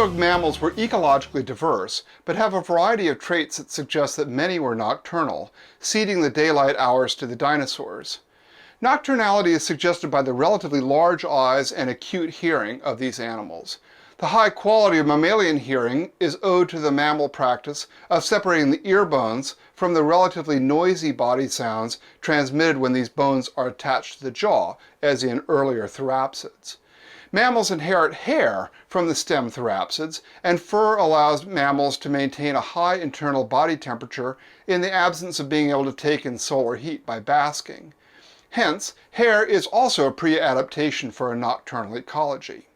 Mesozoic mammals were ecologically diverse, but have a variety of traits that suggest that many were nocturnal, ceding the daylight hours to the dinosaurs. Nocturnality is suggested by the relatively large eyes and acute hearing of these animals. The high quality of mammalian hearing is owed to the mammal practice of separating the ear bones from the relatively noisy body sounds transmitted when these bones are attached to the jaw, as in earlier therapsids. Mammals inherit hair from the stem therapsids, and fur allows mammals to maintain a high internal body temperature in the absence of being able to take in solar heat by basking. Hence, hair is also a pre-adaptation for a nocturnal ecology.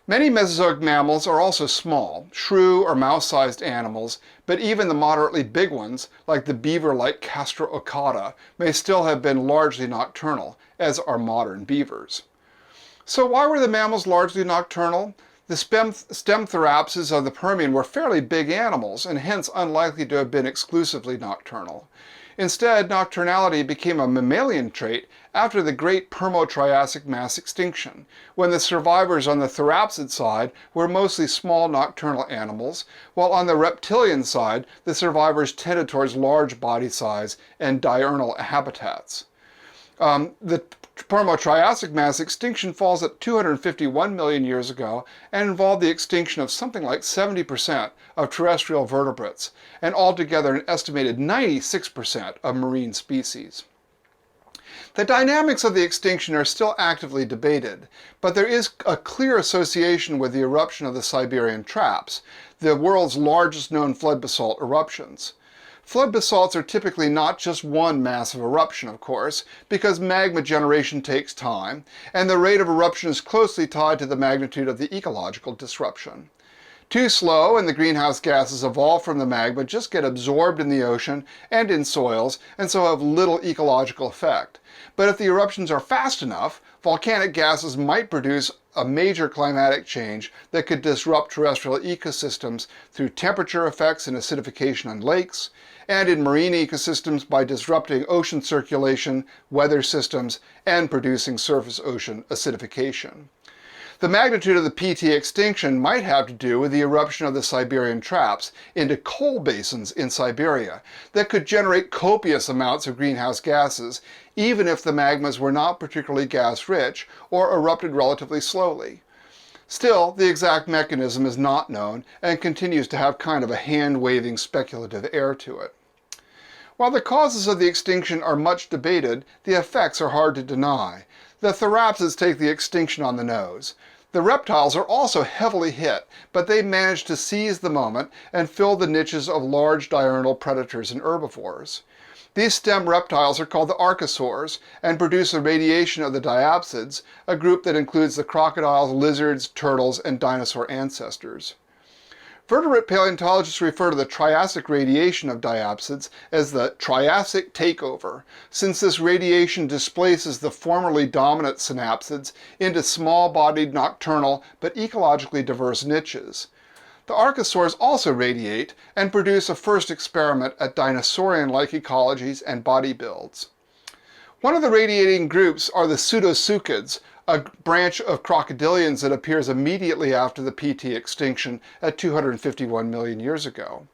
Many Mesozoic mammals are also small, shrew or mouse-sized animals, but even the moderately big ones, like the beaver-like Castor ocata, may still have been largely nocturnal, as are modern beavers. So why were the mammals largely nocturnal? The stem therapsids of the Permian were fairly big animals, and hence unlikely to have been exclusively nocturnal. Instead, nocturnality became a mammalian trait after the Great Permo-Triassic mass extinction, when the survivors on the therapsid side were mostly small nocturnal animals, while on the reptilian side, the survivors tended towards large body size and diurnal habitats. The Permo-Triassic mass extinction falls at 251 million years ago and involved the extinction of something like 70% of terrestrial vertebrates, and altogether an estimated 96% of marine species. The dynamics of the extinction are still actively debated, but there is a clear association with the eruption of the Siberian traps, the world's largest known flood basalt eruptions. Flood basalts are typically not just one massive eruption, of course, because magma generation takes time, and the rate of eruption is closely tied to the magnitude of the ecological disruption. Too slow, and the greenhouse gases evolved from the magma just get absorbed in the ocean and in soils, and so have little ecological effect. But if the eruptions are fast enough, volcanic gases might produce a major climatic change that could disrupt terrestrial ecosystems through temperature effects and acidification on lakes, and in marine ecosystems by disrupting ocean circulation, weather systems, and producing surface ocean acidification. The magnitude of the PT extinction might have to do with the eruption of the Siberian traps into coal basins in Siberia that could generate copious amounts of greenhouse gases, even if the magmas were not particularly gas-rich or erupted relatively slowly. Still, the exact mechanism is not known and continues to have kind of a hand-waving speculative air to it. While the causes of the extinction are much debated, the effects are hard to deny. The therapsids take the extinction on the nose. The reptiles are also heavily hit, but they manage to seize the moment and fill the niches of large diurnal predators and herbivores. These stem reptiles are called the archosaurs and produce a radiation of the diapsids, a group that includes the crocodiles, lizards, turtles, and dinosaur ancestors. Vertebrate paleontologists refer to the Triassic radiation of diapsids as the Triassic takeover, since this radiation displaces the formerly dominant synapsids into small-bodied nocturnal but ecologically diverse niches. The archosaurs also radiate and produce a first experiment at dinosaurian-like ecologies and body builds. One of the radiating groups are the pseudoseuchids, a branch of crocodilians that appears immediately after the PT extinction at 251 million years ago.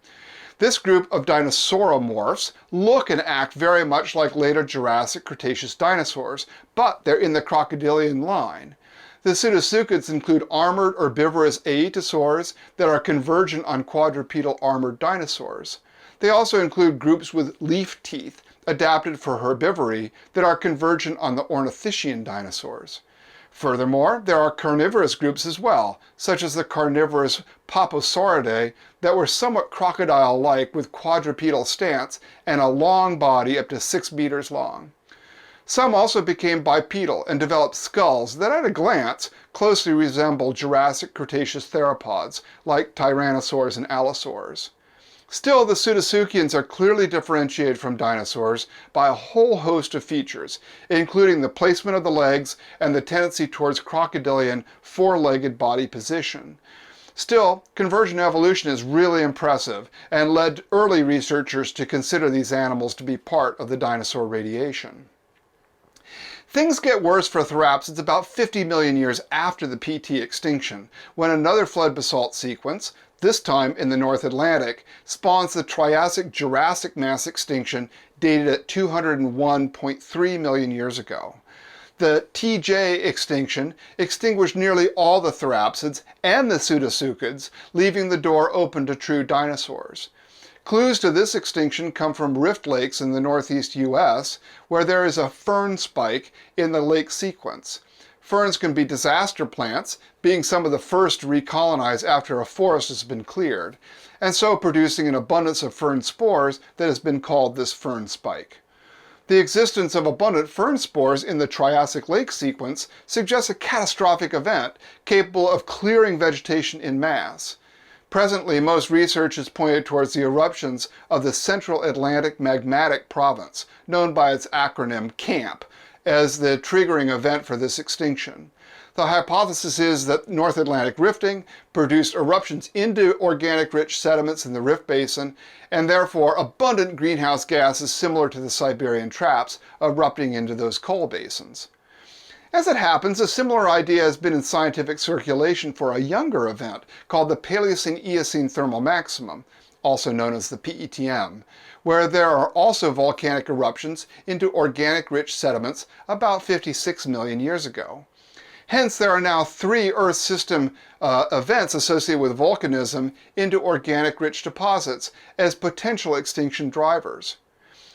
This group of dinosauromorphs look and act very much like later Jurassic Cretaceous dinosaurs, but they're in the crocodilian line. The pseudoseuchids include armored herbivorous aetosaurs that are convergent on quadrupedal armored dinosaurs. They also include groups with leaf teeth, adapted for herbivory, that are convergent on the ornithischian dinosaurs. Furthermore, there are carnivorous groups as well, such as the carnivorous Paposauridae that were somewhat crocodile-like with quadrupedal stance and a long body up to 6 meters long. Some also became bipedal and developed skulls that at a glance closely resemble Jurassic Cretaceous theropods like tyrannosaurs and allosaurs. Still, the pseudoseuchians are clearly differentiated from dinosaurs by a whole host of features, including the placement of the legs and the tendency towards crocodilian four-legged body position. Still, convergent evolution is really impressive and led early researchers to consider these animals to be part of the dinosaur radiation. Things get worse for therapsids about 50 million years after the PT extinction, when another flood basalt sequence, this time in the North Atlantic, spawns the Triassic-Jurassic mass extinction dated at 201.3 million years ago. The TJ extinction extinguished nearly all the therapsids and the pseudoseuchids, leaving the door open to true dinosaurs. Clues to this extinction come from rift lakes in the northeast US, where there is a fern spike in the lake sequence. Ferns can be disaster plants, being some of the first to recolonize after a forest has been cleared, and so producing an abundance of fern spores that has been called this fern spike. The existence of abundant fern spores in the Triassic lake sequence suggests a catastrophic event capable of clearing vegetation en masse. Presently, most research is pointed towards the eruptions of the Central Atlantic Magmatic Province, known by its acronym CAMP, as the triggering event for this extinction. The hypothesis is that North Atlantic rifting produced eruptions into organic-rich sediments in the rift basin, and therefore abundant greenhouse gases similar to the Siberian traps erupting into those coal basins. As it happens, a similar idea has been in scientific circulation for a younger event called the Paleocene-Eocene Thermal Maximum, also known as the PETM, where there are also volcanic eruptions into organic-rich sediments about 56 million years ago. Hence, there are now 3 Earth system events associated with volcanism into organic-rich deposits as potential extinction drivers.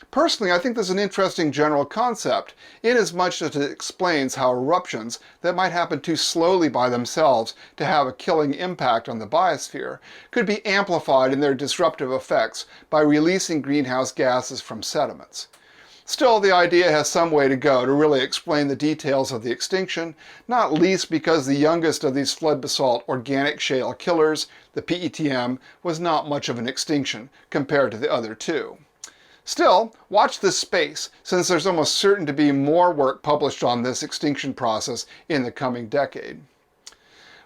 Personally, I think this is an interesting general concept, inasmuch as it explains how eruptions that might happen too slowly by themselves to have a killing impact on the biosphere could be amplified in their disruptive effects by releasing greenhouse gases from sediments. Still, the idea has some way to go to really explain the details of the extinction, not least because the youngest of these flood basalt organic shale killers, the PETM, was not much of an extinction compared to the other 2. Still, watch this space, since there's almost certain to be more work published on this extinction process in the coming decade.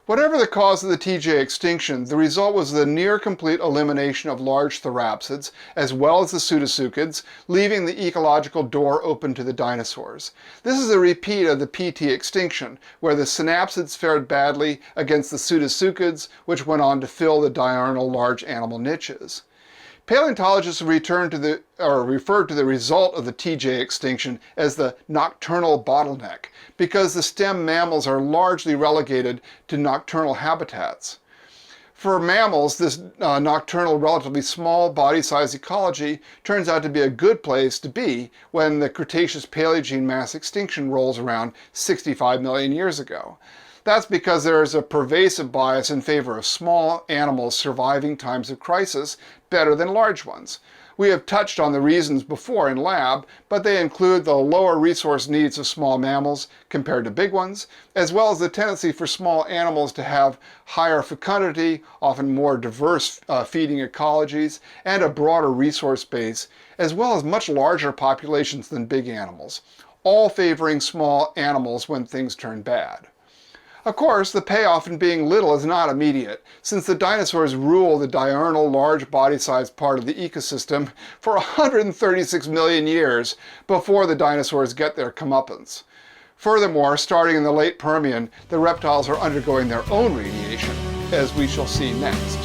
Whatever the cause of the TJ extinction, the result was the near-complete elimination of large therapsids, as well as the pseudoseuchids, leaving the ecological door open to the dinosaurs. This is a repeat of the PT extinction, where the synapsids fared badly against the pseudoseuchids, which went on to fill the diurnal large animal niches. Paleontologists referred to the result of the TJ extinction as the nocturnal bottleneck, because the stem mammals are largely relegated to nocturnal habitats. For mammals, this nocturnal, relatively small body size ecology turns out to be a good place to be when the Cretaceous-Paleogene mass extinction rolls around 65 million years ago. That's because there is a pervasive bias in favor of small animals surviving times of crisis better than large ones. We have touched on the reasons before in lab, but they include the lower resource needs of small mammals compared to big ones, as well as the tendency for small animals to have higher fecundity, often more diverse feeding ecologies, and a broader resource base, as well as much larger populations than big animals, all favoring small animals when things turn bad. Of course, the payoff in being little is not immediate, since the dinosaurs rule the diurnal large body-sized part of the ecosystem for 136 million years before the dinosaurs get their comeuppance. Furthermore, starting in the late Permian, the reptiles are undergoing their own radiation, as we shall see next.